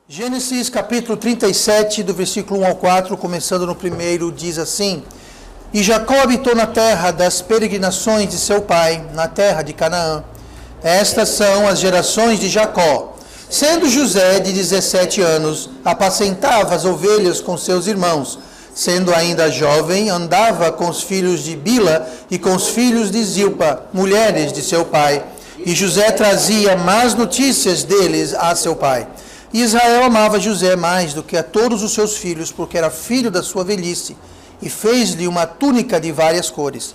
Gênesis capítulo 37, do versículo 1 ao 4, começando no primeiro, diz assim: E Jacó habitou na terra das peregrinações de seu pai, na terra de Canaã. Estas são as gerações de Jacó. Sendo José de 17 anos, apacentava as ovelhas com seus irmãos. Sendo ainda jovem, andava com os filhos de Bila e com os filhos de Zilpa, mulheres de seu pai. E José trazia más notícias deles a seu pai. E Israel amava José mais do que a todos os seus filhos, porque era filho da sua velhice, e fez-lhe uma túnica de várias cores.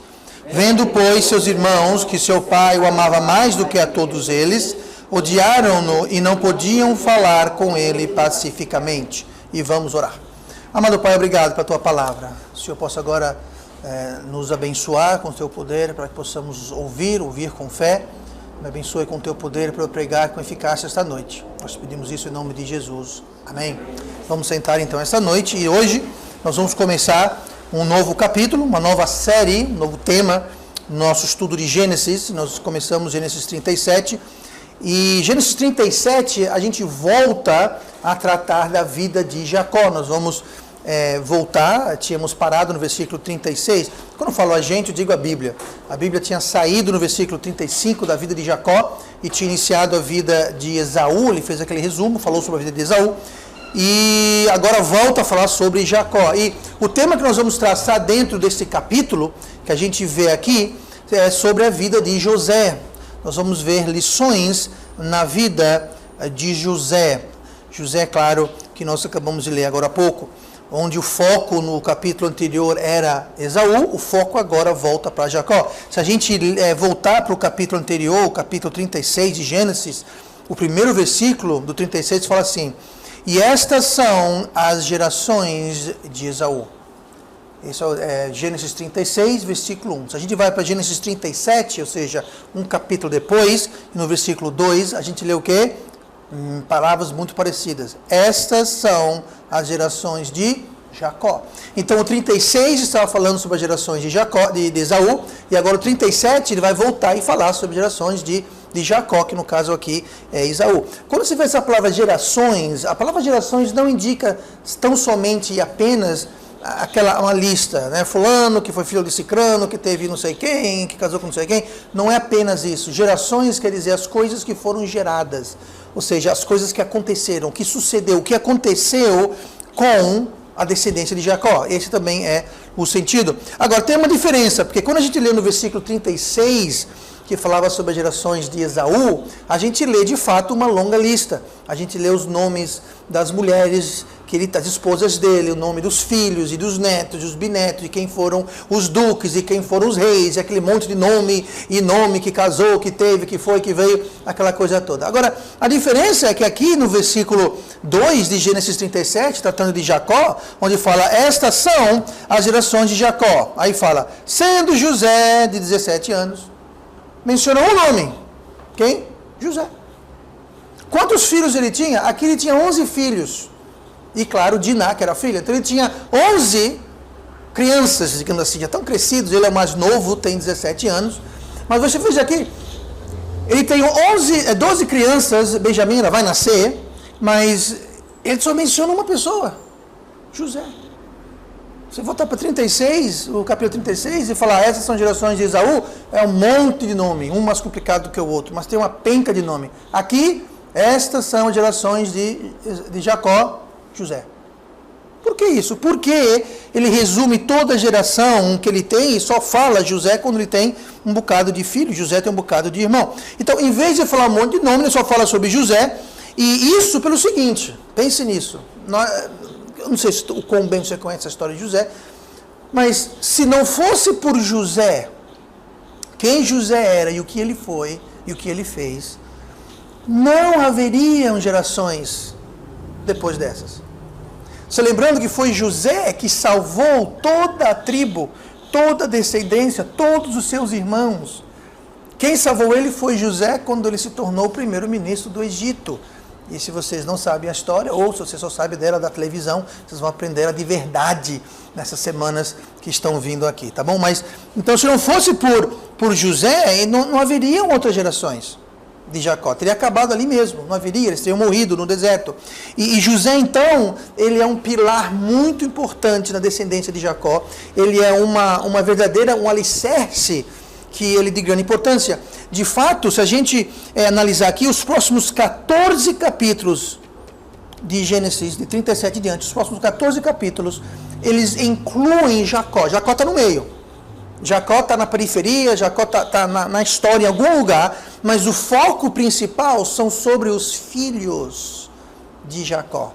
Vendo, pois, seus irmãos que seu pai o amava mais do que a todos eles, odiaram-no e não podiam falar com ele pacificamente. E vamos orar. Amado Pai, obrigado pela tua palavra. O Senhor possa agora nos abençoar com o teu poder, para que possamos ouvir com fé. Me abençoe com o teu poder para eu pregar com eficácia esta noite. Nós pedimos isso em nome de Jesus. Amém. Vamos sentar então esta noite e hoje nós vamos começar um novo capítulo, uma nova série, um novo tema no nosso estudo de Gênesis. Nós começamos Gênesis 37 e Gênesis 37 a gente volta a tratar da vida de Jacó. Nós vamos voltar, tínhamos parado no versículo 36. Quando eu falo a gente, eu digo a Bíblia. A Bíblia tinha saído no versículo 35 da vida de Jacó e tinha iniciado a vida de Esaú. Ele fez aquele resumo, falou sobre a vida de Esaú. E agora volta a falar sobre Jacó. E o tema que nós vamos traçar dentro desse capítulo, que a gente vê aqui, é sobre a vida de José. Nós vamos ver lições na vida de José. José, claro, que nós acabamos de ler agora há pouco. Onde o foco no capítulo anterior era Esaú, o foco agora volta para Jacó. Se a gente voltar para o capítulo anterior, o capítulo 36 de Gênesis, o primeiro versículo do 36 fala assim: E estas são as gerações de Esaú. Esse é Gênesis 36, versículo 1. Se a gente vai para Gênesis 37, ou seja, um capítulo depois, no versículo 2, a gente lê o quê? Palavras muito parecidas. Estas são as gerações de Jacó. Então o 36 estava falando sobre as gerações de Jacó, de Esaú, e agora o 37 ele vai voltar e falar sobre as gerações de Jacó, que no caso aqui é Esaú. Quando você vê essa palavra gerações, a palavra gerações não indica tão somente e apenas uma lista, né? Fulano que foi filho de Cicrano, que teve não sei quem, que casou com não sei quem. Não é apenas isso. Gerações quer dizer as coisas que foram geradas. Ou seja, as coisas que aconteceram, o que sucedeu, o que aconteceu com a descendência de Jacó. Esse também é o sentido. Agora, tem uma diferença, porque quando a gente lê no versículo 36, que falava sobre as gerações de Esaú, a gente lê de fato uma longa lista. A gente lê os nomes das mulheres, das esposas dele, o nome dos filhos e dos netos, dos bisnetos, de quem foram os duques e quem foram os reis, e aquele monte de nome que casou, que teve, que foi, que veio, aquela coisa toda. Agora, a diferença é que aqui no versículo 2 de Gênesis 37, tratando de Jacó, onde fala, estas são as gerações de Jacó. Aí fala, sendo José de 17 anos, mencionou um nome. Quem? José. Quantos filhos ele tinha? Aqui ele tinha 11 filhos. E claro, Diná, que era a filha. Então ele tinha 11 crianças, digamos assim, já tão crescidos. Ele é o mais novo, tem 17 anos. Mas você veja aqui, ele tem 12 crianças, Benjamim ainda vai nascer, mas ele só menciona uma pessoa, José. Você voltar para 36, o capítulo 36, e falar, essas são gerações de Esaú, é um monte de nome, um mais complicado do que o outro, mas tem uma penca de nome. Aqui, estas são as gerações de Jacó, José. Por que isso? Porque ele resume toda a geração que ele tem e só fala José quando ele tem um bocado de filho. José tem um bocado de irmão. Então, em vez de falar um monte de nome, ele só fala sobre José. E isso pelo seguinte, pense nisso. Eu não sei o quão bem você conhece a história de José, mas se não fosse por José, quem José era e o que ele foi e o que ele fez, não haveriam gerações depois dessas. Você lembrando que foi José que salvou toda a tribo, toda a descendência, todos os seus irmãos. Quem salvou ele foi José quando ele se tornou o primeiro-ministro do Egito. E se vocês não sabem a história, ou se você só sabe dela da televisão, vocês vão aprender ela de verdade nessas semanas que estão vindo aqui, tá bom? Mas, então, se não fosse por José, não haveriam outras gerações. de Jacó. Teria acabado ali mesmo, não haveria, eles teriam morrido no deserto. E José, então, ele é um pilar muito importante na descendência de Jacó. Ele é um alicerce que ele de grande importância. De fato, se a gente analisar aqui os próximos 14 capítulos de Gênesis, de 37 em diante, os próximos 14 capítulos, eles incluem Jacó. Jacó está no meio. Jacó está na periferia, Jacó está na história em algum lugar, mas o foco principal são sobre os filhos de Jacó.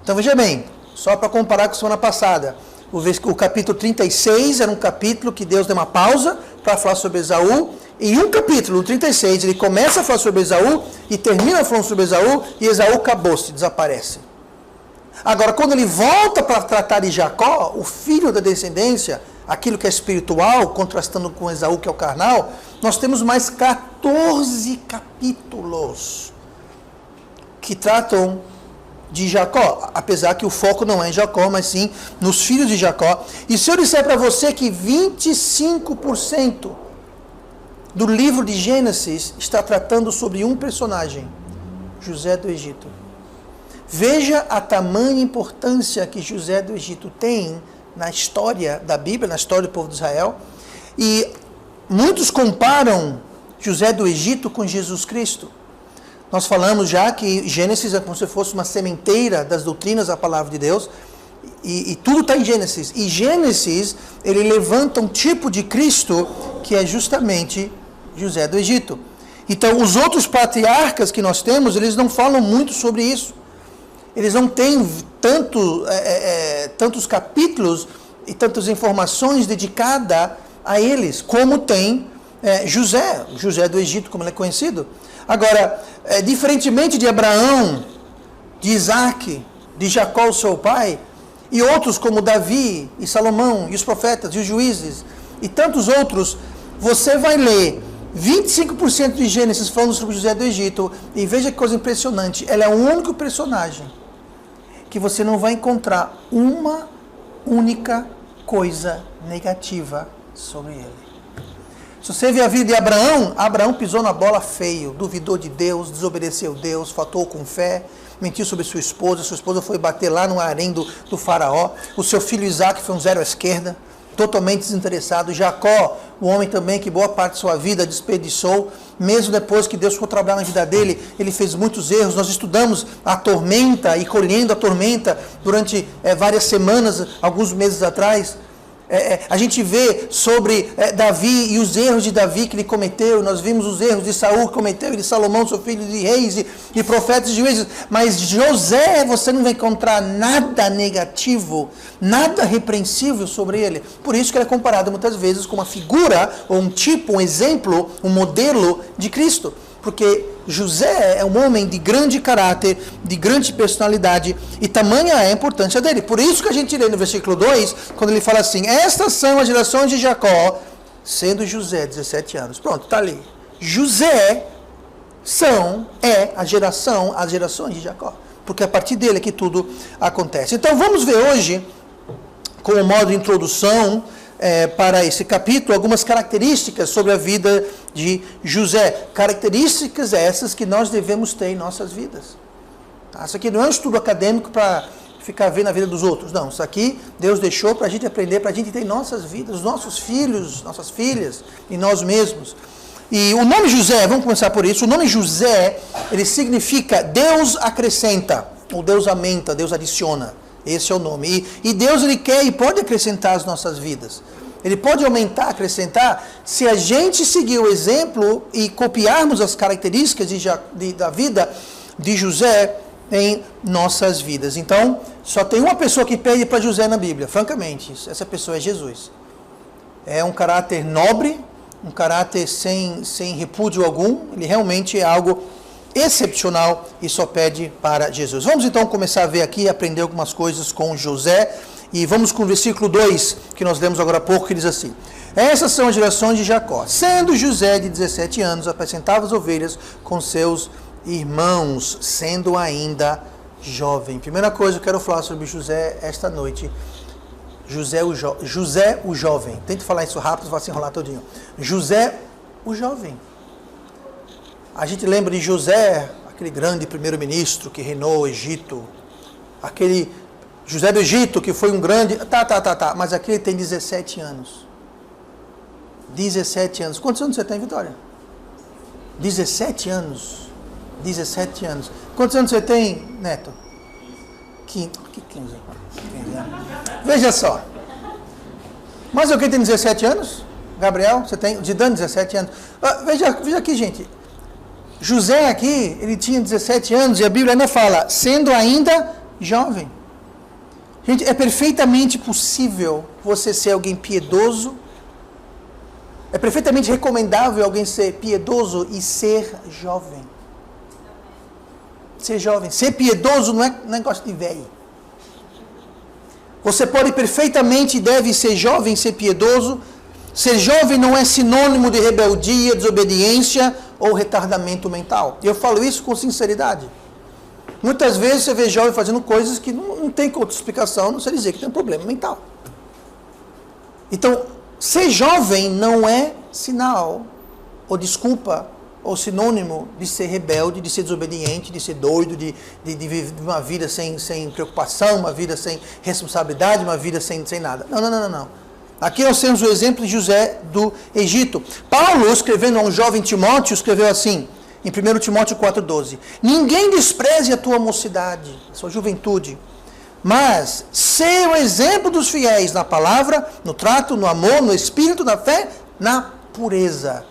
Então veja bem, só para comparar com a semana passada, o capítulo 36 era um capítulo que Deus deu uma pausa para falar sobre Esaú, e um capítulo, o 36, ele começa a falar sobre Esaú e termina falando sobre Esaú, e Esaú acabou-se, desaparece. Agora, quando ele volta para tratar de Jacó, o filho da descendência, aquilo que é espiritual, contrastando com Esaú, que é o carnal, nós temos mais 14 capítulos que tratam de Jacó, apesar que o foco não é em Jacó, mas sim nos filhos de Jacó. E se eu disser para você que 25% do livro de Gênesis está tratando sobre um personagem, José do Egito. Veja a tamanha importância que José do Egito tem na história da Bíblia, na história do povo de Israel. E muitos comparam José do Egito com Jesus Cristo. Nós falamos já que Gênesis é como se fosse uma sementeira das doutrinas da palavra de Deus. E tudo está em Gênesis. E Gênesis, ele levanta um tipo de Cristo que é justamente José do Egito. Então, os outros patriarcas que nós temos, eles não falam muito sobre isso. Eles não têm tantos capítulos e tantas informações dedicadas a eles, como tem José do Egito, como ele é conhecido. Agora, diferentemente de Abraão, de Isaac, de Jacó, seu pai, e outros como Davi e Salomão, e os profetas, e os juízes, e tantos outros, você vai ler 25% de Gênesis falando sobre José do Egito, e veja que coisa impressionante, ele é o único personagem que você não vai encontrar uma única coisa negativa sobre ele. Se você vê a vida de Abraão, Abraão pisou na bola feio, duvidou de Deus, desobedeceu Deus, faltou com fé, mentiu sobre sua esposa foi bater lá no harém do faraó, o seu filho Isaac foi um zero à esquerda, totalmente desinteressado. Jacó, o homem também que boa parte de sua vida desperdiçou, mesmo depois que Deus ficou trabalhando na vida dele, ele fez muitos erros. Nós estudamos a tormenta e colhendo a tormenta durante várias semanas, alguns meses atrás. A gente vê sobre Davi e os erros de Davi que ele cometeu. Nós vimos os erros de Saul que cometeu, e de Salomão, seu filho, de reis e profetas e juízes. Mas José, você não vai encontrar nada negativo, nada repreensível sobre ele. Por isso que ele é comparado muitas vezes com uma figura, ou um tipo, um exemplo, um modelo de Cristo. Porque José é um homem de grande caráter, de grande personalidade, e tamanha é a importância dele. Por isso que a gente lê no versículo 2, quando ele fala assim: estas são as gerações de Jacó, sendo José 17 anos. Pronto, está ali. José as gerações de Jacó. Porque a partir dele é que tudo acontece. Então vamos ver hoje, como modo de introdução, para esse capítulo, algumas características sobre a vida de José. Características essas que nós devemos ter em nossas vidas. Isso aqui não é um estudo acadêmico para ficar vendo a vida dos outros. Não, isso aqui Deus deixou para a gente aprender, para a gente ter em nossas vidas, os nossos filhos, nossas filhas e nós mesmos. E o nome José, vamos começar por isso. O nome José, ele significa Deus acrescenta, ou Deus aumenta, Deus adiciona. Esse é o nome. E Deus, ele quer e pode acrescentar as nossas vidas. Ele pode aumentar, acrescentar, se a gente seguir o exemplo e copiarmos as características da vida de José em nossas vidas. Então, só tem uma pessoa que pede para José na Bíblia, francamente. Essa pessoa é Jesus. É um caráter nobre, um caráter sem repúdio algum. Ele realmente é algo excepcional e só pede para Jesus. Vamos então começar a ver aqui e aprender algumas coisas com José. E vamos com o versículo 2, que nós lemos agora há pouco, que diz assim: essas são as gerações de Jacó. Sendo José de 17 anos, apacentava as ovelhas com seus irmãos, sendo ainda jovem. Primeira coisa que eu quero falar sobre José esta noite. José o jovem. Tente falar isso rápido, vai se enrolar todinho. José o jovem. A gente lembra de José, aquele grande primeiro-ministro que reinou o Egito. Aquele José do Egito, que foi um grande... Mas aqui ele tem 17 anos. 17 anos. Quantos anos você tem, Vitória? 17 anos. 17 anos. Quantos anos você tem, Neto? 15. Veja só. Mas eu que tem 17 anos? Gabriel, você tem? Zidane, 17 anos. Veja aqui, gente. José aqui, ele tinha 17 anos e a Bíblia ainda fala, sendo ainda jovem. Gente, é perfeitamente possível você ser alguém piedoso. É perfeitamente recomendável alguém ser piedoso e ser jovem. Ser jovem. Ser piedoso não é negócio de velho. Você pode perfeitamente, deve ser jovem, ser piedoso. Ser jovem não é sinônimo de rebeldia, desobediência ou retardamento mental. E eu falo isso com sinceridade. Muitas vezes você vê jovem fazendo coisas que não tem outra explicação, não sei dizer que tem um problema mental. Então, ser jovem não é sinal, ou desculpa, ou sinônimo de ser rebelde, de ser desobediente, de ser doido, de viver uma vida sem preocupação, uma vida sem responsabilidade, uma vida sem nada. Não. Aqui nós temos o exemplo de José do Egito. Paulo, escrevendo a um jovem Timóteo, escreveu assim, em 1 Timóteo 4,12: ninguém despreze a tua mocidade, a sua juventude, mas seja o exemplo dos fiéis na palavra, no trato, no amor, no espírito, na fé, na pureza.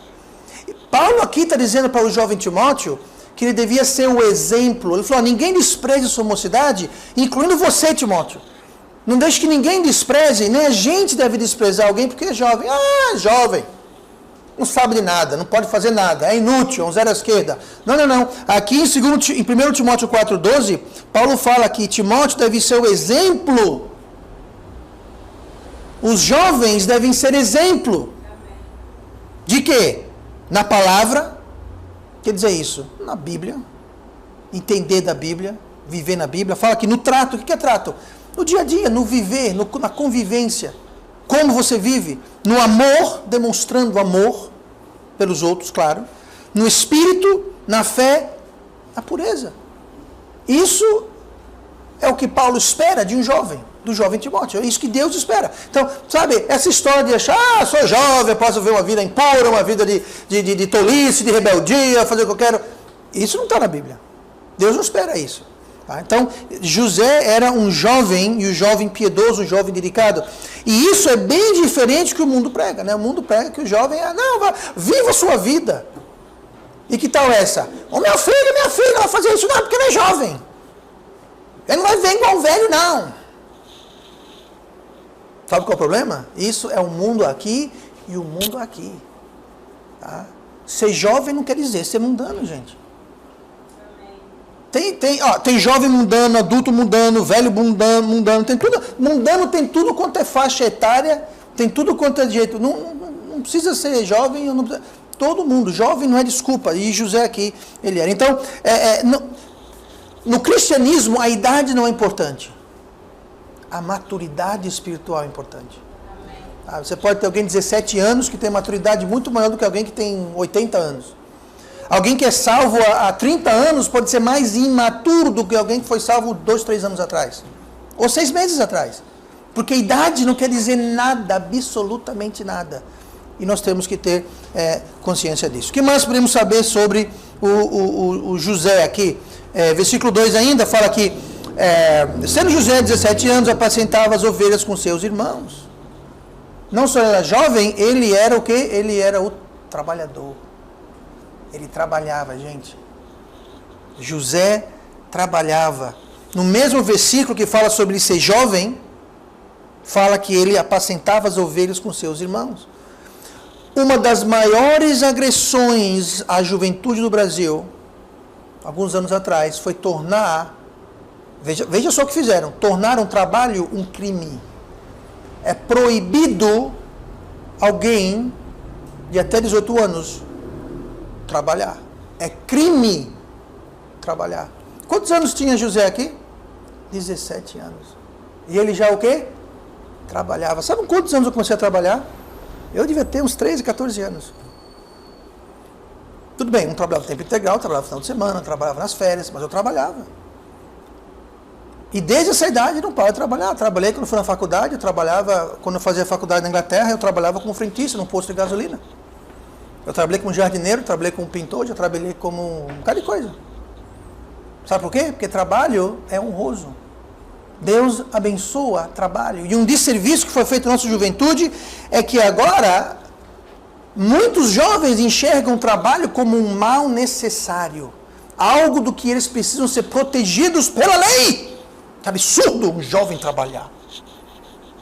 Paulo aqui está dizendo para o jovem Timóteo que ele devia ser o exemplo. Ele falou, ninguém despreze a sua mocidade, incluindo você, Timóteo. Não deixe que ninguém despreze, nem a gente deve desprezar alguém porque é jovem. Jovem. Não sabe de nada, não pode fazer nada, é inútil, é um zero à esquerda. Não. Aqui em 1 Timóteo 4,12, Paulo fala que Timóteo deve ser o exemplo. Os jovens devem ser exemplo. De quê? Na palavra, quer dizer isso? Na Bíblia, entender da Bíblia, viver na Bíblia. Fala aqui no trato, o que é trato? No dia a dia, no viver, na convivência. Como você vive? No amor, demonstrando amor pelos outros, claro. No espírito, na fé, na pureza. Isso é o que Paulo espera de um jovem, do jovem Timóteo. É isso que Deus espera. Então, sabe, essa história de achar, sou jovem, posso viver uma vida impura, uma vida de tolice, de rebeldia, fazer o que eu quero. Isso não está na Bíblia. Deus não espera isso. Tá? Então, José era um jovem, e um jovem piedoso, um jovem dedicado. E isso é bem diferente do que o mundo prega. Né? O mundo prega que o jovem viva a sua vida. E que tal essa? Minha filha vai fazer isso não, porque ele é jovem. Ele não vai ver igual um velho, não. Sabe qual é o problema? Isso é o mundo aqui e o mundo aqui. Tá? Ser jovem não quer dizer ser mundano, gente. Tem jovem mundano, adulto mundano, velho mundano, tem tudo. Mundano tem tudo quanto é faixa etária, tem tudo quanto é jeito. Não precisa ser jovem, todo mundo. Jovem não é desculpa. E José aqui, ele era. Então, no cristianismo, a idade não é importante. A maturidade espiritual é importante. Você pode ter alguém de 17 anos que tem maturidade muito maior do que alguém que tem 80 anos. Alguém que é salvo há 30 anos pode ser mais imaturo do que alguém que foi salvo 2, 3 anos atrás. Ou 6 meses atrás. Porque idade não quer dizer nada, absolutamente nada. E nós temos que ter consciência disso. O que mais podemos saber sobre o José aqui? Versículo 2 ainda fala que, sendo José 17 anos, apacentava as ovelhas com seus irmãos. Não só era jovem, ele era o quê? Ele era o trabalhador. Ele trabalhava, gente. José trabalhava. No mesmo versículo que fala sobre ele ser jovem, fala que ele apacentava as ovelhas com seus irmãos. Uma das maiores agressões à juventude do Brasil, alguns anos atrás, foi tornar, veja só o que fizeram, tornar um trabalho um crime. É proibido alguém de até 18 anos trabalhar. É crime trabalhar. Quantos anos tinha José aqui? 17 anos. E ele já o quê? Trabalhava. Sabe com quantos anos eu comecei a trabalhar? Eu devia ter uns 13, 14 anos. Tudo bem, não trabalhava tempo integral, trabalhava no final de semana, trabalhava nas férias, mas eu trabalhava. E desde essa idade não parava de trabalhar. Eu trabalhei quando fui na faculdade, eu trabalhava, quando eu fazia faculdade na Inglaterra, eu trabalhava como frentista num posto de gasolina. Eu trabalhei como jardineiro, trabalhei como pintor, já trabalhei como um bocado de coisa. Sabe por quê? Porque trabalho é honroso. Deus abençoa trabalho. E um desserviço que foi feito na nossa juventude é que agora muitos jovens enxergam o trabalho como um mal necessário. Algo do que eles precisam ser protegidos pela lei. Que absurdo um jovem trabalhar.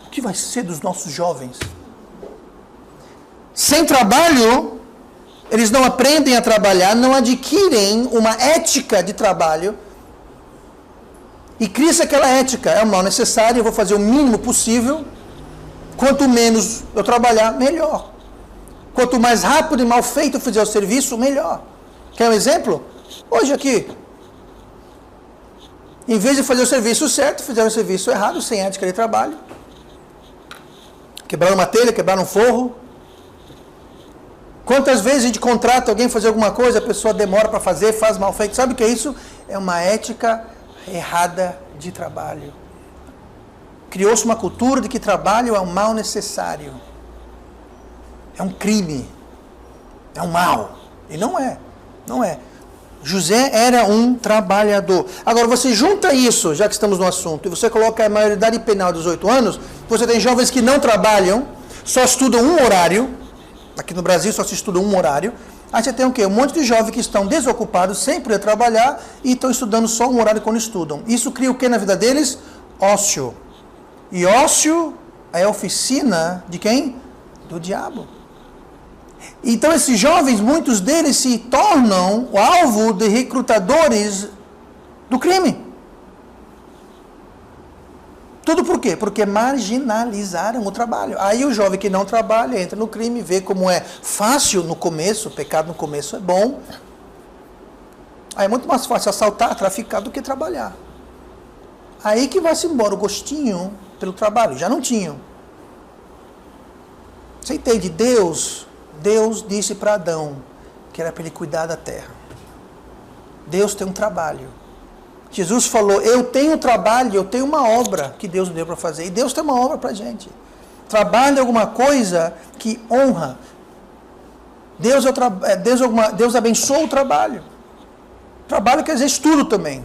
O que vai ser dos nossos jovens? Sem trabalho, eles não aprendem a trabalhar, não adquirem uma ética de trabalho. E cria-se aquela ética, é o mal necessário, eu vou fazer o mínimo possível. Quanto menos eu trabalhar, melhor. Quanto mais rápido e mal feito eu fizer o serviço, melhor. Quer um exemplo? Hoje aqui, em vez de fazer o serviço certo, fizeram o serviço errado, sem ética de trabalho. Quebraram uma telha, quebraram um forro. Quantas vezes a gente contrata alguém fazer alguma coisa, a pessoa demora para fazer, faz mal feito. Sabe o que é isso? É uma ética errada de trabalho. Criou-se uma cultura de que trabalho é um mal necessário. É um crime. É um mal. E não é. Não é. José era um trabalhador. Agora, você junta isso, já que estamos no assunto, e você coloca a maioridade penal dos 18 anos, você tem jovens que não trabalham, só estudam um horário. Aqui no Brasil só se estuda um horário. Aí você tem o quê? Um monte de jovens que estão desocupados, sem poder trabalhar, e estão estudando só um horário quando estudam. Isso cria o que na vida deles? Ócio. E ócio é a oficina de quem? Do diabo. Então esses jovens, muitos deles se tornam o alvo de recrutadores do crime. Tudo por quê? Porque marginalizaram o trabalho. Aí o jovem que não trabalha entra no crime, vê como é fácil no começo, o pecado no começo é bom. Aí é muito mais fácil assaltar, traficar do que trabalhar. Aí que vai-se embora o gostinho pelo trabalho. Já não tinham. Você entende? Deus disse para Adão que era para ele cuidar da terra. Deus tem um trabalho. Jesus falou, eu tenho trabalho, eu tenho uma obra que Deus me deu para fazer. E Deus tem uma obra para a gente. Trabalho é alguma coisa que honra. Deus abençoa o trabalho. Trabalho quer dizer estudo também.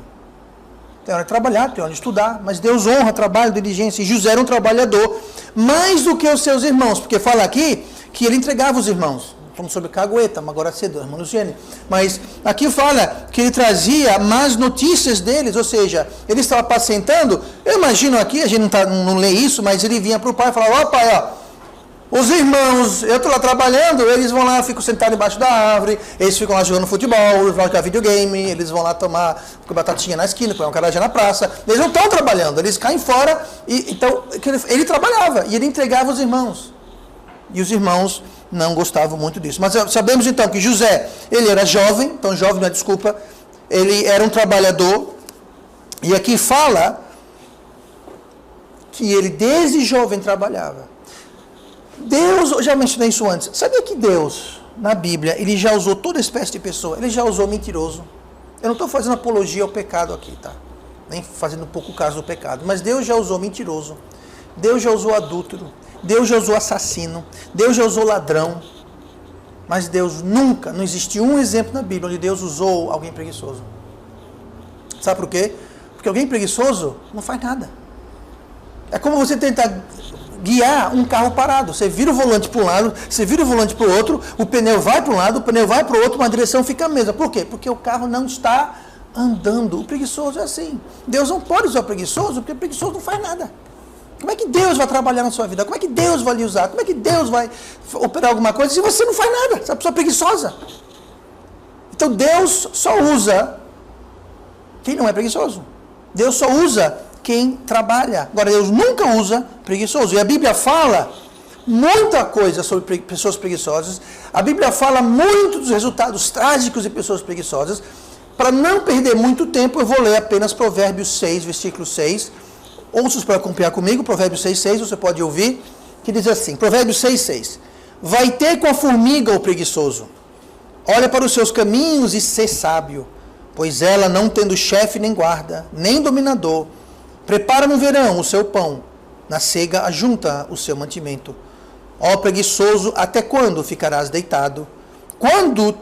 Tem hora de trabalhar, tem hora de estudar. Mas Deus honra trabalho, diligência. E José era um trabalhador mais do que os seus irmãos. Porque fala aqui que ele entregava os irmãos. Falamos sobre cagueta, mas agora cedo, irmão Luciane. Mas aqui fala que ele trazia más notícias deles, ou seja, ele estava apacentando. Eu imagino aqui, a gente não lê isso, mas ele vinha para o pai e falava, ó pai, ó, os irmãos, eu estou lá trabalhando, eles vão lá, ficam sentados embaixo da árvore, eles ficam lá jogando futebol, eles vão jogar videogame, eles vão lá tomar batatinha na esquina, comer um carajé na praça. Eles não estão trabalhando, eles caem fora. Então, ele trabalhava e ele entregava os irmãos. E os irmãos não gostavam muito disso. Mas sabemos então que José, ele era jovem, então jovem não é desculpa, ele era um trabalhador, e aqui fala que ele desde jovem trabalhava. Deus, eu já mencionei isso antes, sabia que Deus, na Bíblia, ele já usou toda espécie de pessoa, ele já usou mentiroso. Eu não estou fazendo apologia ao pecado aqui, tá? Nem fazendo pouco caso do pecado, mas Deus já usou mentiroso, Deus já usou adúltero, Deus já usou assassino, Deus já usou ladrão, mas Deus nunca, não existe um exemplo na Bíblia onde Deus usou alguém preguiçoso. Sabe por quê? Porque alguém preguiçoso não faz nada. É como você tentar guiar um carro parado. Você vira o volante para um lado, você vira o volante para o outro, o pneu vai para um lado, o pneu vai para o outro, uma direção fica a mesma. Por quê? Porque o carro não está andando. O preguiçoso é assim. Deus não pode usar o preguiçoso, porque o preguiçoso não faz nada. Como é que Deus vai trabalhar na sua vida? Como é que Deus vai lhe usar? Como é que Deus vai operar alguma coisa se você não faz nada? Você é uma pessoa preguiçosa. Então Deus só usa quem não é preguiçoso. Deus só usa quem trabalha. Agora, Deus nunca usa preguiçoso. E a Bíblia fala muita coisa sobre pessoas preguiçosas. A Bíblia fala muito dos resultados trágicos de pessoas preguiçosas. Para não perder muito tempo, eu vou ler apenas Provérbios 6, versículo 6. Ouça para acompanhar comigo, Provérbios 6,6, você pode ouvir, que diz assim, Provérbios 6,6. Vai ter com a formiga o preguiçoso. Olha para os seus caminhos e sê sábio, pois ela, não tendo chefe nem guarda, nem dominador, prepara no verão o seu pão, na cega ajunta o seu mantimento. Ó preguiçoso, até quando ficarás deitado? Quando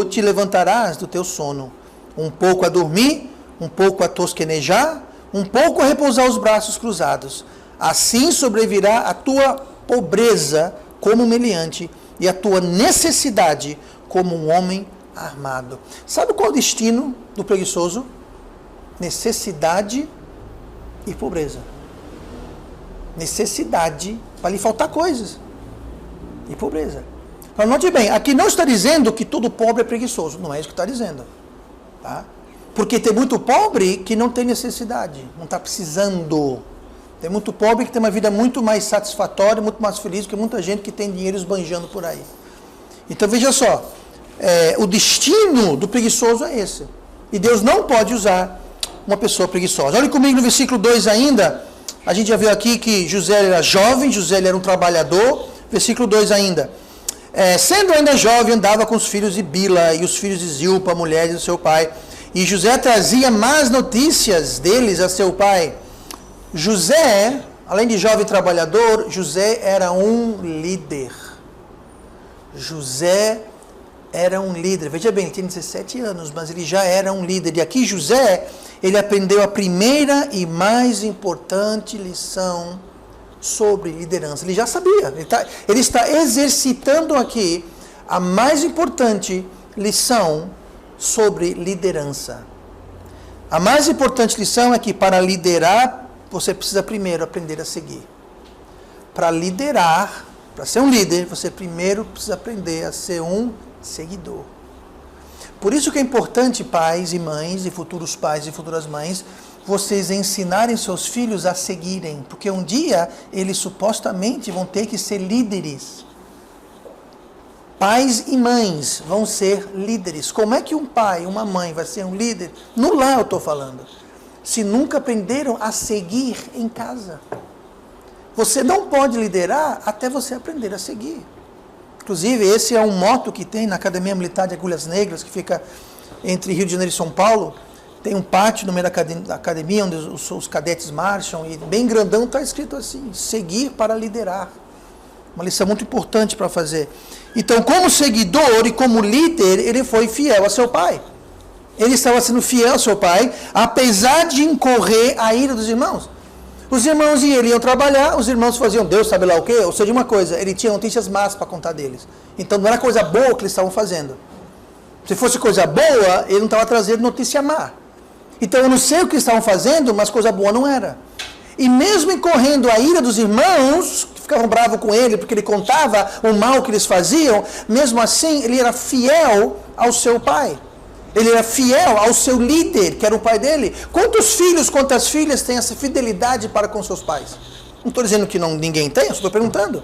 te levantarás do teu sono? Um pouco a dormir, um pouco a tosquenejar, um pouco a repousar os braços cruzados. Assim sobrevirá a tua pobreza como um meliante e a tua necessidade como um homem armado. Sabe qual é o destino do preguiçoso? Necessidade e pobreza. Necessidade, para lhe faltar coisas. E pobreza. Então, note bem, aqui não está dizendo que todo pobre é preguiçoso. Não é isso que está dizendo. Tá? Porque tem muito pobre que não tem necessidade, não está precisando. Tem muito pobre que tem uma vida muito mais satisfatória, muito mais feliz que muita gente que tem dinheiro esbanjando por aí. Então veja só, o destino do preguiçoso é esse. E Deus não pode usar uma pessoa preguiçosa. Olha comigo no versículo 2 ainda. A gente já viu aqui que José era jovem, José era um trabalhador. Versículo 2 ainda. Sendo ainda jovem, andava com os filhos de Bila e os filhos de Zilpa, mulheres do seu pai. E José trazia más notícias deles a seu pai. José, além de jovem trabalhador, José era um líder. José era um líder. Veja bem, ele tinha 17 anos, mas ele já era um líder. E aqui José, ele aprendeu a primeira e mais importante lição sobre liderança. Ele já sabia. Ele está exercitando aqui a mais importante lição sobre liderança. A mais importante lição é que para liderar, você precisa primeiro aprender a seguir. Para liderar, para ser um líder, você primeiro precisa aprender a ser um seguidor. Por isso que é importante, pais e mães, e futuros pais e futuras mães, vocês ensinarem seus filhos a seguirem, porque um dia eles supostamente vão ter que ser líderes. Pais e mães vão ser líderes. Como é que um pai, uma mãe vai ser um líder? No lar eu estou falando. Se nunca aprenderam a seguir em casa. Você não pode liderar até você aprender a seguir. Inclusive, esse é um moto que tem na Academia Militar de Agulhas Negras, que fica entre Rio de Janeiro e São Paulo. Tem um pátio no meio da academia, onde os cadetes marcham, e bem grandão está escrito assim, seguir para liderar. Uma lição muito importante para fazer. Então, como seguidor e como líder, ele foi fiel a seu pai. Ele estava sendo fiel ao seu pai, apesar de incorrer a ira dos irmãos. Os irmãos e ele iam trabalhar, os irmãos faziam Deus sabe lá o quê, ou seja, uma coisa, ele tinha notícias más para contar deles. Então não era coisa boa que eles estavam fazendo. Se fosse coisa boa, ele não estava trazendo notícia má. Então eu não sei o que eles estavam fazendo, mas coisa boa não era. E mesmo incorrendo a ira dos irmãos, que ficavam bravos com ele, porque ele contava o mal que eles faziam, mesmo assim ele era fiel ao seu pai. Ele era fiel ao seu líder, que era o pai dele. Quantos filhos, quantas filhas têm essa fidelidade para com seus pais? Não estou dizendo que ninguém tem, eu estou perguntando.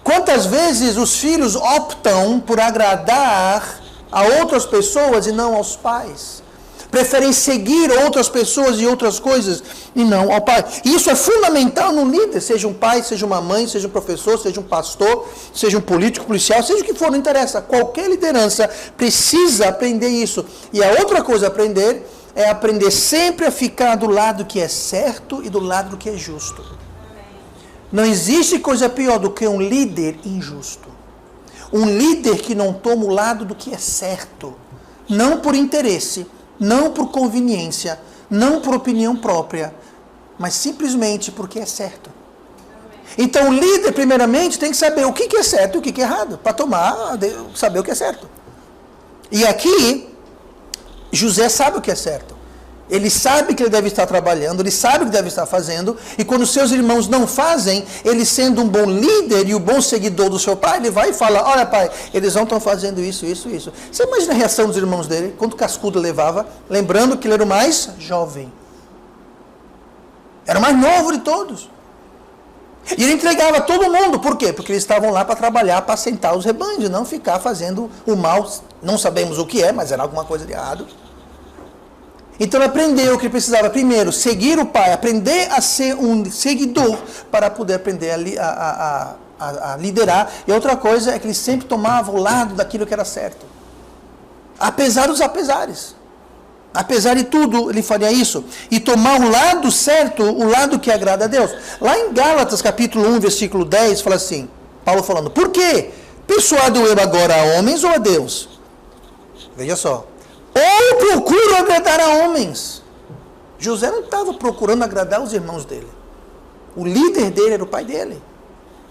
Quantas vezes os filhos optam por agradar a outras pessoas e não aos pais? Preferem seguir outras pessoas e outras coisas e não ao pai. E isso é fundamental no líder, seja um pai, seja uma mãe, seja um professor, seja um pastor, seja um político, policial, seja o que for, não interessa. Qualquer liderança precisa aprender isso. E a outra coisa a aprender é aprender sempre a ficar do lado que é certo e do lado que é justo. Não existe coisa pior do que um líder injusto. Um líder que não toma o lado do que é certo, não por interesse, não por conveniência, não por opinião própria, mas simplesmente porque é certo. Então o líder, primeiramente, tem que saber o que é certo e o que é errado, para saber o que é certo. E aqui, José sabe o que é certo. Ele sabe que ele deve estar trabalhando, ele sabe o que deve estar fazendo, e quando seus irmãos não fazem, ele sendo um bom líder e um bom seguidor do seu pai, ele vai e fala, olha pai, eles não estão fazendo isso. Você imagina a reação dos irmãos dele, quanto cascudo levava, lembrando que ele era o mais jovem. Era o mais novo de todos. E ele entregava todo mundo, por quê? Porque eles estavam lá para trabalhar, para assentar os rebanhos, não ficar fazendo o mal, não sabemos o que é, mas era alguma coisa de errado. Então ele aprendeu que ele precisava primeiro seguir o pai, aprender a ser um seguidor para poder aprender a a liderar. E outra coisa é que ele sempre tomava o lado daquilo que era certo. Apesar dos apesares. Apesar de tudo, ele faria isso. E tomar o lado certo, o lado que agrada a Deus. Lá em Gálatas, capítulo 1, versículo 10, fala assim, Paulo falando, por quê? Persuado eu agora a homens ou a Deus? Veja só. Ou procuro agradar a homens. José não estava procurando agradar os irmãos dele. O líder dele era o pai dele.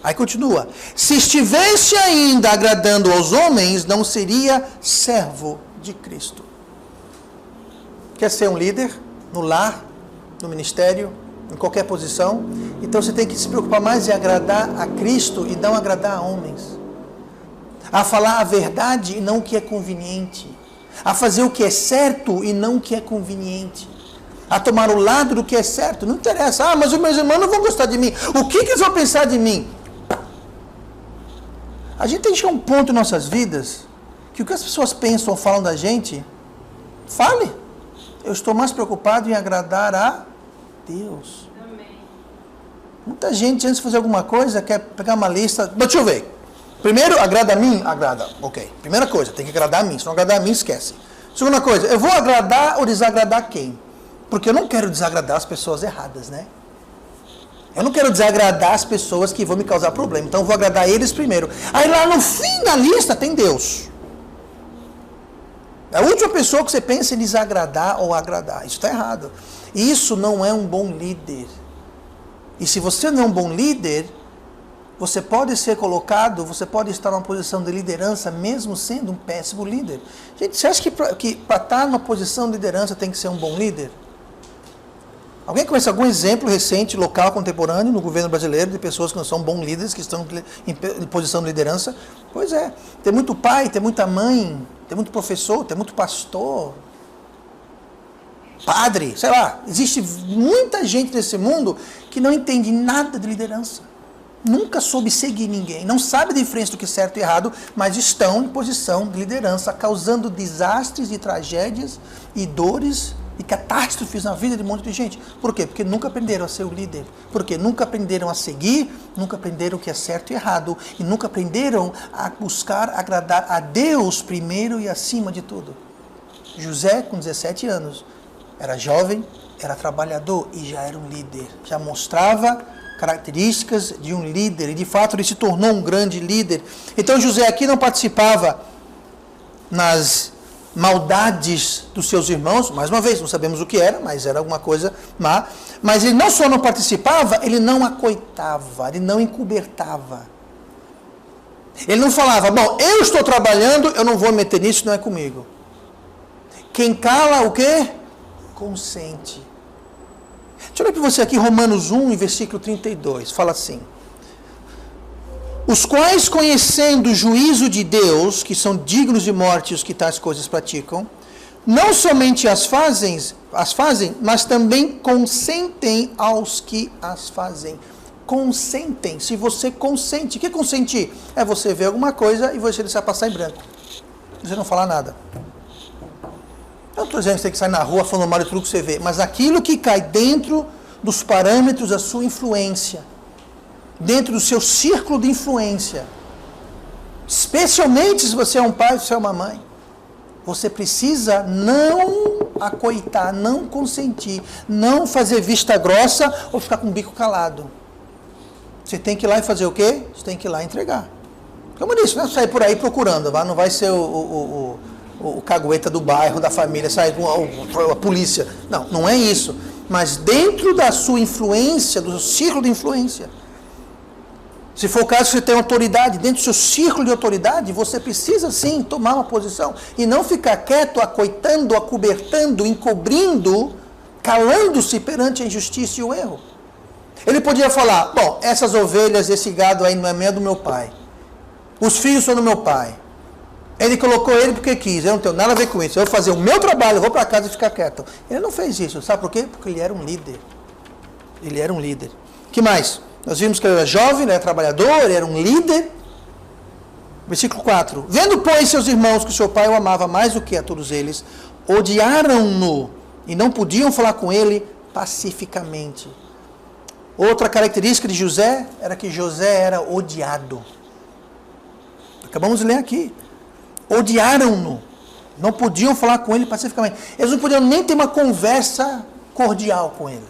Aí continua. Se estivesse ainda agradando aos homens, não seria servo de Cristo. Quer ser um líder? No lar, no ministério, em qualquer posição? Então você tem que se preocupar mais em agradar a Cristo e não agradar a homens. A falar a verdade e não o que é conveniente. A fazer o que é certo e não o que é conveniente. A tomar o lado do que é certo. Não interessa. Mas os meus irmãos não vão gostar de mim. O que eles vão pensar de mim? A gente tem que chegar a um ponto em nossas vidas que o que as pessoas pensam ou falam da gente, fale. Eu estou mais preocupado em agradar a Deus. Amém. Muita gente, antes de fazer alguma coisa, quer pegar uma lista. Deixa eu ver. Primeiro, agrada a mim? Agrada. Ok. Primeira coisa, tem que agradar a mim. Se não agradar a mim, esquece. Segunda coisa, eu vou agradar ou desagradar quem? Porque eu não quero desagradar as pessoas erradas, né? Eu não quero desagradar as pessoas que vão me causar problema. Então eu vou agradar eles primeiro. Aí lá no fim da lista tem Deus. É a última pessoa que você pensa em desagradar ou agradar. Isso está errado. Isso não é um bom líder. E se você não é um bom líder, você pode ser colocado, você pode estar numa posição de liderança mesmo sendo um péssimo líder. Gente, você acha que para estar numa posição de liderança tem que ser um bom líder? Alguém conhece algum exemplo recente, local, contemporâneo, no governo brasileiro, de pessoas que não são bons líderes, que estão em posição de liderança? Pois é, tem muito pai, tem muita mãe, tem muito professor, tem muito pastor, padre, sei lá. Existe muita gente nesse mundo que não entende nada de liderança. Nunca soube seguir ninguém, não sabe a diferença do que é certo e errado, mas estão em posição de liderança, causando desastres e tragédias e dores e catástrofes na vida de um monte de gente. Por quê? Porque nunca aprenderam a ser o líder. Porque nunca aprenderam a seguir, nunca aprenderam o que é certo e errado. E nunca aprenderam a buscar agradar a Deus primeiro e acima de tudo. José, com 17 anos, era jovem, era trabalhador e já era um líder. Já mostrava características de um líder. E de fato ele se tornou um grande líder. Então José aqui não participava nas maldades dos seus irmãos, mais uma vez, não sabemos o que era, mas era alguma coisa má, mas ele não só não participava, ele não acoitava, ele não encobertava. Ele não falava, bom, eu estou trabalhando, eu não vou me meter nisso, não é comigo. Quem cala, o quê? Consente. Deixa eu ler para você aqui, Romanos 1, versículo 32, fala assim: os quais, conhecendo o juízo de Deus, que são dignos de morte os que tais coisas praticam, não somente as fazem, mas também consentem aos que as fazem. Consentem. Se você consente, o que é consentir? É você ver alguma coisa e você deixar passar em branco. Você não falar nada. Eu não estou dizendo que você tem que sair na rua falando mal de tudo que você vê, mas aquilo que cai dentro dos parâmetros da sua influência, dentro do seu círculo de influência, especialmente se você é um pai ou se é uma mãe, você precisa não acoitar, não consentir, não fazer vista grossa ou ficar com o bico calado. Você tem que ir lá e fazer o quê? Você tem que ir lá e entregar. Como eu disse, não é sair por aí procurando, não vai ser o cagueta do bairro, da família, sair com a polícia. Não, não é isso. Mas dentro da sua influência, do seu círculo de influência, se for o caso, você tem autoridade, dentro do seu círculo de autoridade, você precisa sim tomar uma posição e não ficar quieto, acoitando, acobertando, encobrindo, calando-se perante a injustiça e o erro. Ele podia falar, bom, essas ovelhas, esse gado aí não é meu, é do meu pai. Os filhos são do meu pai. Ele colocou ele porque quis, eu não tenho nada a ver com isso. Eu vou fazer o meu trabalho, eu vou para casa e ficar quieto. Ele não fez isso, sabe por quê? Porque ele era um líder. Ele era um líder. O que mais? Nós vimos que ele era jovem, ele era trabalhador, ele era um líder. Versículo 4. Vendo, pois, seus irmãos que seu pai o amava mais do que a todos eles, odiaram-no e não podiam falar com ele pacificamente. Outra característica de José era que José era odiado. Acabamos de ler aqui. Odiaram-no. Não podiam falar com ele pacificamente. Eles não podiam nem ter uma conversa cordial com ele.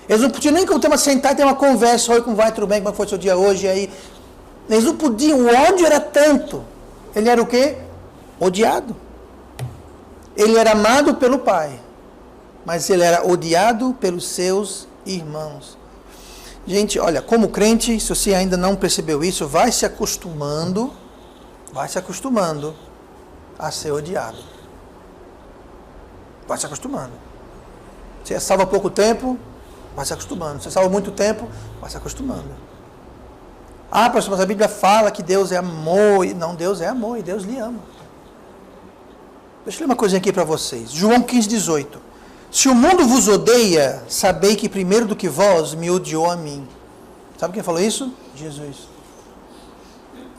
Eles não podiam nem ter uma sentada e ter uma conversa. Oi, como vai? Tudo bem? Como foi o seu dia hoje? E aí, eles não podiam. O ódio era tanto. Ele era o quê? Odiado. Ele era amado pelo pai. Mas ele era odiado pelos seus irmãos. Gente, olha, como crente, se você ainda não percebeu isso, vai se acostumando a ser odiado. Vai se acostumando. Você é salvo há pouco tempo, vai se acostumando. Você é salvo há muito tempo, vai se acostumando. Ah, pastor, mas a Bíblia fala que Deus é amor. Não, Deus é amor e Deus lhe ama. Deixa eu ler uma coisinha aqui para vocês. João 15:18. Se o mundo vos odeia, sabei que primeiro do que vós me odiou a mim. Sabe quem falou isso? Jesus.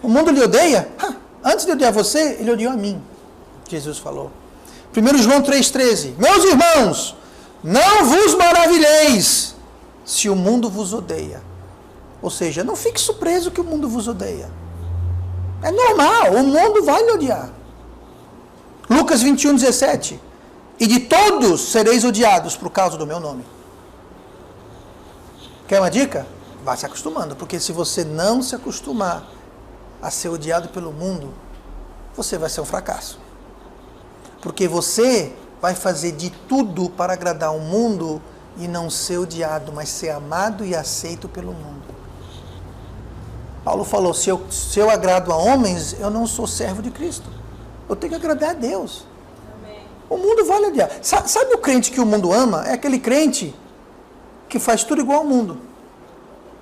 O mundo lhe odeia? Antes de odiar você, ele odiou a mim. Jesus falou. 1 João 3,13. Meus irmãos, não vos maravilheis se o mundo vos odeia. Ou seja, não fique surpreso que o mundo vos odeia. É normal, o mundo vai lhe odiar. Lucas 21:17. E de todos sereis odiados por causa do meu nome. Quer uma dica? Vá se acostumando, porque se você não se acostumar a ser odiado pelo mundo, você vai ser um fracasso. Porque você vai fazer de tudo para agradar o mundo e não ser odiado, mas ser amado e aceito pelo mundo. Paulo falou, se eu agrado a homens, eu não sou servo de Cristo. Eu tenho que agradar a Deus. Amém. O mundo vai lhe odiar. Sabe o crente que o mundo ama? É aquele crente que faz tudo igual ao mundo.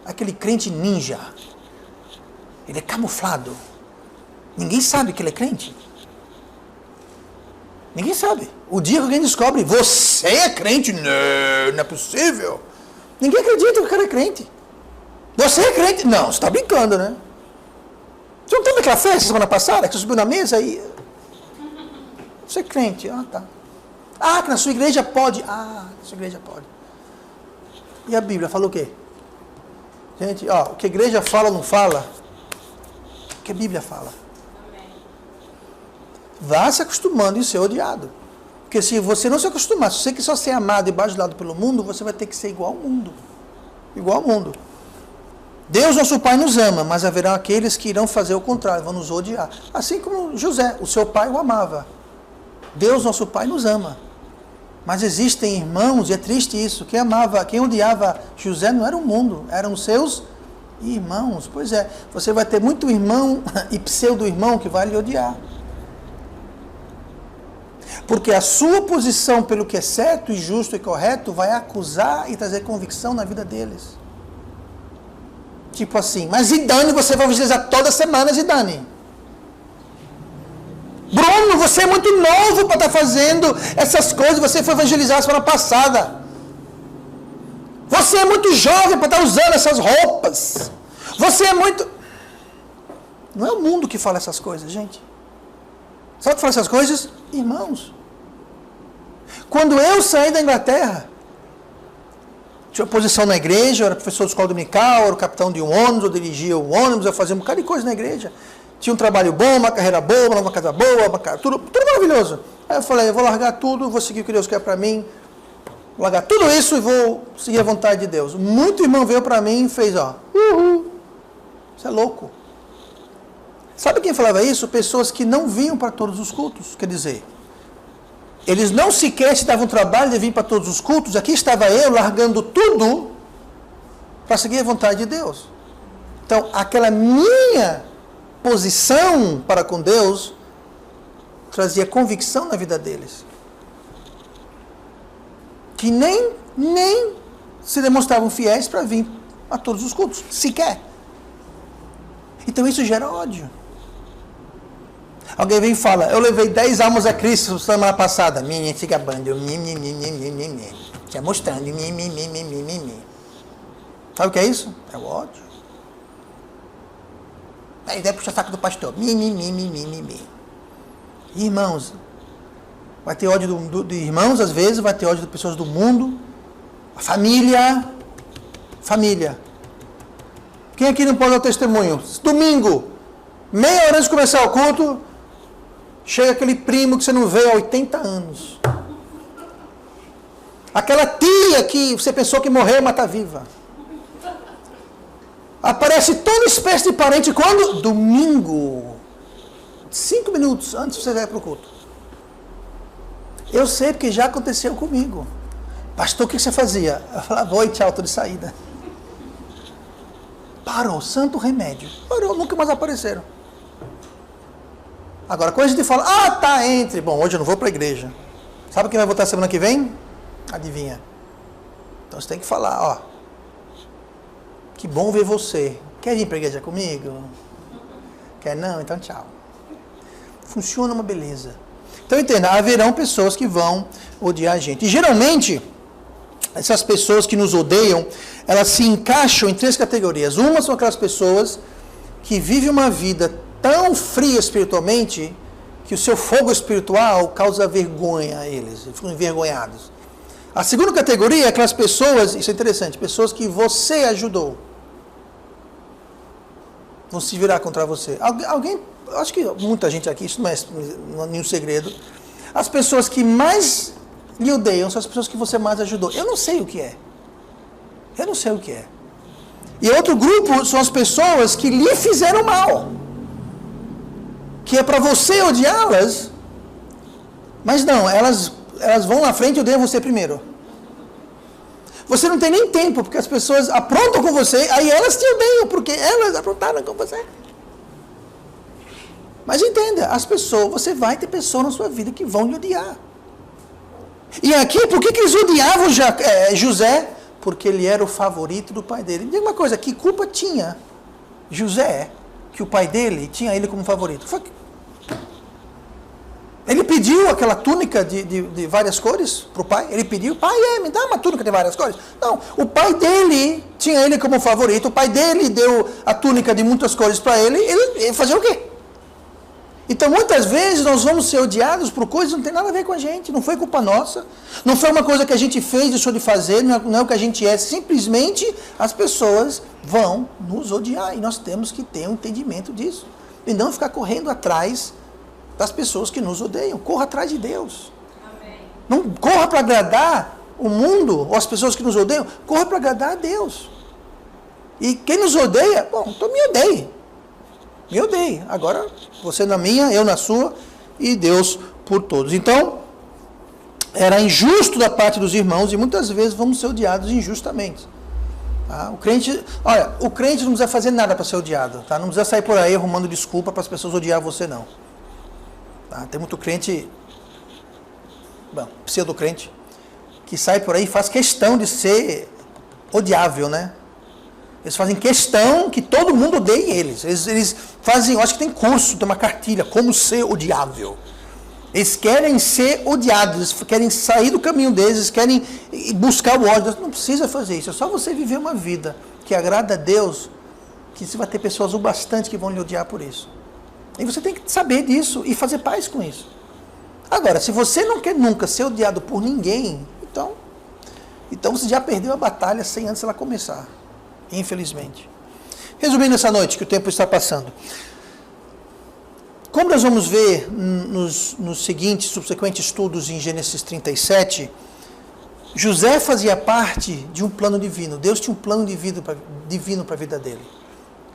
Aquele crente ninja. Ele é camuflado. Ninguém sabe que ele é crente. Ninguém sabe. O dia que alguém descobre, você é crente? Não, não é possível. Ninguém acredita que o cara é crente. Você é crente? Não, você está brincando, né? Você não teve aquela festa semana passada, que você subiu na mesa e... Você é crente? Ah, tá. Ah, que na sua igreja pode. Ah, na sua igreja pode. E a Bíblia fala o quê? Gente, ó, o que a igreja fala ou não fala, o que a Bíblia fala. Vá se acostumando em ser odiado. Porque se você não se acostumar, se você que só ser amado e bajulado pelo mundo, você vai ter que ser igual ao mundo. Igual ao mundo. Deus, nosso Pai, nos ama, mas haverá aqueles que irão fazer o contrário, vão nos odiar. Assim como José, o seu pai o amava. Deus, nosso Pai, nos ama. Mas existem irmãos, e é triste isso, quem odiava José não era o mundo, eram os seus irmãos. Pois é, você vai ter muito irmão e pseudo-irmão que vai lhe odiar. Porque a sua posição pelo que é certo e justo e correto vai acusar e trazer convicção na vida deles. Tipo assim, mas Zidane, você vai evangelizar toda semana, Zidane. Bruno, você é muito novo para estar fazendo essas coisas, você foi evangelizar semana passada. Você é muito jovem para estar usando essas roupas. Você é muito... Não é o mundo que fala essas coisas, gente. Sabe o que fala essas coisas? Irmãos. Quando eu saí da Inglaterra, tinha posição na igreja, eu era professor de escola dominical, era o capitão de um ônibus, eu dirigia o ônibus, eu fazia um bocado de coisa na igreja. Tinha um trabalho bom, uma carreira boa, uma casa boa, tudo maravilhoso. Aí eu falei, eu vou largar tudo, vou seguir o que Deus quer para mim, vou largar tudo isso e vou seguir a vontade de Deus. Muito irmão veio para mim e fez, ó, isso é louco. Sabe quem falava isso? Pessoas que não vinham para todos os cultos, quer dizer, eles não sequer se davam trabalho de vir para todos os cultos, aqui estava eu largando tudo para seguir a vontade de Deus. Então, aquela minha posição para com Deus trazia convicção na vida deles. Que nem se demonstravam fiéis para vir a todos os cultos, sequer. Então isso gera ódio. Alguém vem e fala, eu levei 10 almas a Cristo semana passada. Minha se gabando, já mostrando, Sabe o que é isso? É o ódio. Aí vai puxar o saco do pastor. Irmãos, vai ter ódio de irmãos às vezes, vai ter ódio de pessoas do mundo, a família. Família. Quem aqui não pode dar testemunho? Domingo, meia hora antes de começar o culto, chega aquele primo que você não vê há 80 anos. Aquela tia que você pensou que morreu, mas está viva. Aparece toda espécie de parente quando? Domingo. 5 minutos antes de você ir para o culto. Eu sei porque já aconteceu comigo. Pastor, o que você fazia? Eu falava, oi, tchau, estou de saída. Parou, santo remédio. Parou, nunca mais apareceram. Agora, quando a gente fala, tá, entre. Bom, hoje eu não vou para a igreja. Sabe quem vai votar semana que vem? Adivinha. Então você tem que falar, que bom ver você. Quer vir para a igreja comigo? Quer não? Então tchau. Funciona uma beleza. Então entenda, haverão pessoas que vão odiar a gente. E geralmente, essas pessoas que nos odeiam, elas se encaixam em 3 categorias. Uma são aquelas pessoas que vivem uma vida tão fria espiritualmente que o seu fogo espiritual causa vergonha a eles, eles ficam envergonhados. A segunda categoria é aquelas pessoas, isso é interessante, pessoas que você ajudou. Vão se virar contra você. Alguém, acho que muita gente aqui, isso não é nenhum segredo. As pessoas que mais lhe odeiam são as pessoas que você mais ajudou. Eu não sei o que é. Eu não sei o que é. E outro grupo são as pessoas que lhe fizeram mal. Que é para você odiá-las, mas não, elas vão na frente e odeiam você primeiro. Você não tem nem tempo, porque as pessoas aprontam com você, aí elas te odeiam, porque elas aprontaram com você. Mas entenda, as pessoas, você vai ter pessoas na sua vida que vão lhe odiar. E aqui, por que eles odiavam José? Porque ele era o favorito do pai dele. Diga uma coisa, que culpa tinha José, que o pai dele tinha ele como favorito? Ele pediu aquela túnica de várias cores para o pai? Ele pediu, pai, me dá uma túnica de várias cores? Não, o pai dele tinha ele como favorito, o pai dele deu a túnica de muitas cores para ele, ele fazia o quê? Então, muitas vezes, nós vamos ser odiados por coisas que não tem nada a ver com a gente, não foi culpa nossa, não foi uma coisa que a gente fez, deixou de fazer, não é o que a gente é, simplesmente as pessoas vão nos odiar, e nós temos que ter um entendimento disso, e não ficar correndo atrás das pessoas que nos odeiam. Corra atrás de Deus. Amém. Não corra para agradar o mundo, ou as pessoas que nos odeiam, corra para agradar a Deus. E quem nos odeia, bom, então me odeie. Me odeie. Agora, você na minha, eu na sua, e Deus por todos. Então, era injusto da parte dos irmãos, e muitas vezes vamos ser odiados injustamente. Tá? O crente não precisa fazer nada para ser odiado. Tá? Não precisa sair por aí arrumando desculpa para as pessoas odiar você, não. Tá? Tem muito crente, pseudo-crente, que sai por aí e faz questão de ser odiável, né? Eles fazem questão que todo mundo odeie eles. Eles fazem, eu acho que tem curso, tem uma cartilha, como ser odiável. Eles querem ser odiados, eles querem sair do caminho deles, eles querem buscar o ódio. Não precisa fazer isso, é só você viver uma vida que agrada a Deus, que você vai ter pessoas o bastante que vão lhe odiar por isso. E você tem que saber disso e fazer paz com isso. Agora, se você não quer nunca ser odiado por ninguém, então você já perdeu a batalha sem antes ela começar. Infelizmente. Resumindo essa noite, que o tempo está passando. Como nós vamos ver nos seguintes, subsequentes estudos em Gênesis 37, José fazia parte de um plano divino. Deus tinha um plano divino para a vida dele.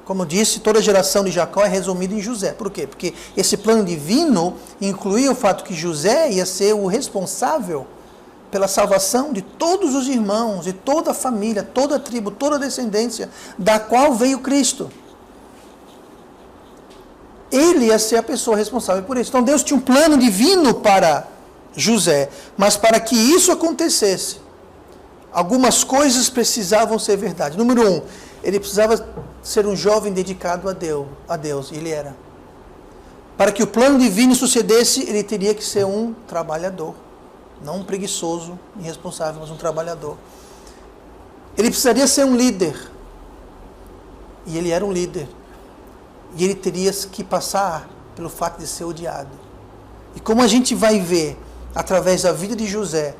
Como eu disse, toda a geração de Jacó é resumida em José. Por quê? Porque esse plano divino incluía o fato que José ia ser o responsável pela salvação de todos os irmãos, de toda a família, toda a tribo, toda a descendência, da qual veio Cristo. Ele ia ser a pessoa responsável por isso. Então Deus tinha um plano divino para José, mas para que isso acontecesse, algumas coisas precisavam ser verdade. Número 1, ele precisava ser um jovem dedicado a Deus, e ele era. Para que o plano divino sucedesse, ele teria que ser um trabalhador. Não um preguiçoso, irresponsável, mas um trabalhador. Ele precisaria ser um líder. E ele era um líder. E ele teria que passar pelo fato de ser odiado. E como a gente vai ver, através da vida de José,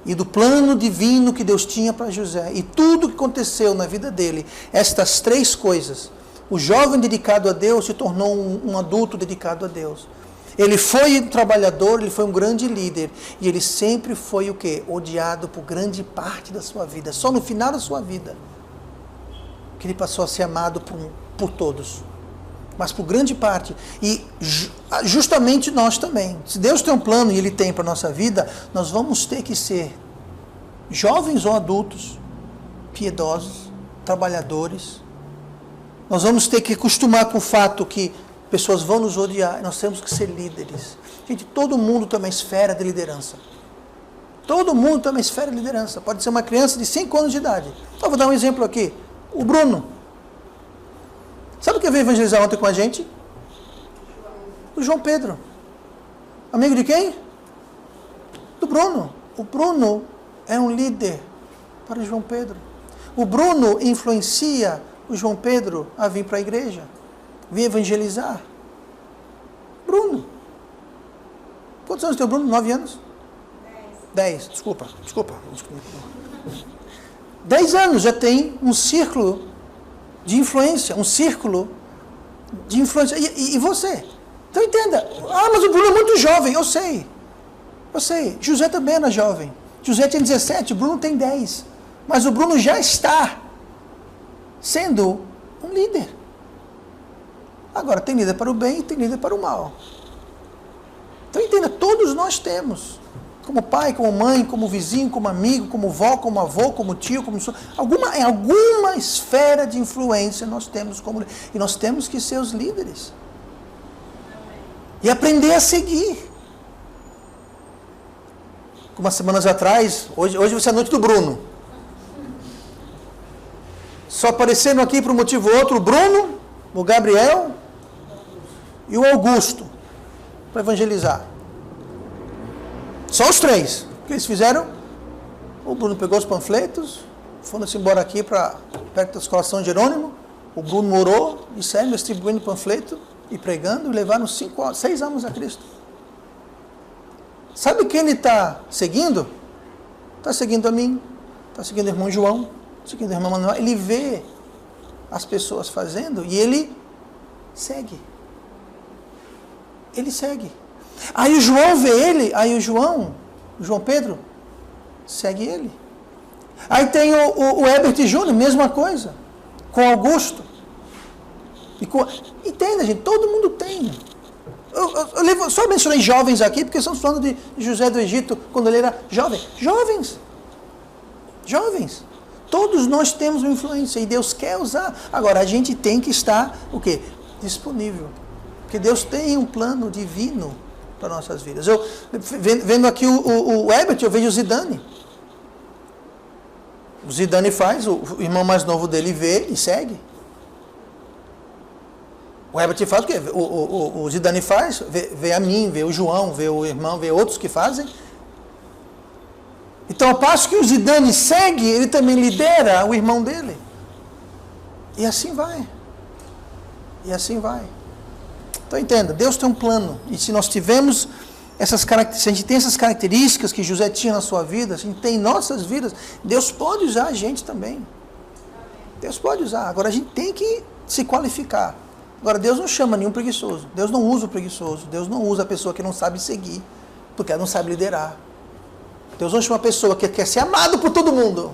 e do plano divino que Deus tinha para José, e tudo que aconteceu na vida dele, estas três coisas, o jovem dedicado a Deus se tornou um adulto dedicado a Deus. Ele foi um trabalhador, ele foi um grande líder, e ele sempre foi o quê? Odiado por grande parte da sua vida. Só no final da sua vida que ele passou a ser amado por todos. Mas por grande parte. E justamente nós também. Se Deus tem um plano e Ele tem para a nossa vida, nós vamos ter que ser jovens ou adultos, piedosos, trabalhadores. Nós vamos ter que acostumar com o fato que pessoas vão nos odiar. Nós temos que ser líderes. Gente, todo mundo tem uma esfera de liderança. Todo mundo tem uma esfera de liderança. Pode ser uma criança de 5 anos de idade. Então, vou dar um exemplo aqui. O Bruno. Sabe quem veio evangelizar ontem com a gente? O João Pedro. Amigo de quem? Do Bruno. O Bruno é um líder para o João Pedro. O Bruno influencia o João Pedro a vir para a igreja, vir evangelizar. Bruno. Quantos anos tem o Bruno? 9 anos? 10. Desculpa. 10 anos já tem um círculo de influência, E você? Então entenda, mas o Bruno é muito jovem, eu sei. José também era jovem. José tinha 17, o Bruno tem 10. Mas o Bruno já está sendo um líder. Agora, tem líder para o bem e tem líder para o mal. Então entenda, todos nós temos. Como pai, como mãe, como vizinho, como amigo, como vó, como avô, como tio, em alguma esfera de influência nós temos e nós temos que ser os líderes. E aprender a seguir. Umas semanas atrás, hoje vai ser a noite do Bruno. Só aparecendo aqui por um motivo ou outro, o Bruno, o Gabriel e o Augusto, para evangelizar. Só os 3. O que eles fizeram? O Bruno pegou os panfletos, foram-se embora aqui perto da escola São Jerônimo. O Bruno orou e saiu distribuindo panfleto e pregando, e levaram 6 anos a Cristo. Sabe quem ele está seguindo? Está seguindo a mim, está seguindo o irmão João, seguindo o irmão Manuel. Ele vê as pessoas fazendo e ele segue. Ele segue. Aí o João vê ele, o João Pedro, segue ele. Aí tem o Herbert Júnior, mesma coisa, com Augusto. Entenda, gente, todo mundo tem. Eu só mencionei jovens aqui, porque estamos falando de José do Egito, quando ele era jovem. Jovens. Todos nós temos uma influência, e Deus quer usar. Agora, a gente tem que estar, o quê? Disponível. Porque Deus tem um plano divino para nossas vidas. Eu, vendo aqui o Herbert, eu vejo o Zidane. O Zidane faz, o irmão mais novo dele vê e segue. O Herbert faz o quê? O Zidane faz, vê a mim, vê o João, vê o irmão, vê outros que fazem. Então, ao passo que o Zidane segue, ele também lidera o irmão dele. E assim vai. Então entenda, Deus tem um plano, e se nós tivermos se a gente tem essas características que José tinha na sua vida, se a gente tem em nossas vidas, Deus pode usar a gente também. Deus pode usar, agora a gente tem que se qualificar. Agora, Deus não chama nenhum preguiçoso, Deus não usa o preguiçoso, Deus não usa a pessoa que não sabe seguir, porque ela não sabe liderar. Deus não chama uma pessoa que quer ser amado por todo mundo,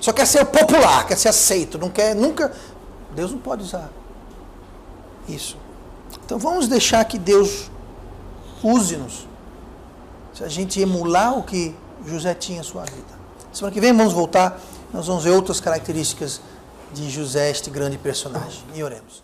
só quer ser popular, quer ser aceito, não quer nunca. Deus não pode usar isso. Então vamos deixar que Deus use-nos, se a gente emular o que José tinha em sua vida. Semana que vem vamos voltar, nós vamos ver outras características de José, este grande personagem. E oremos.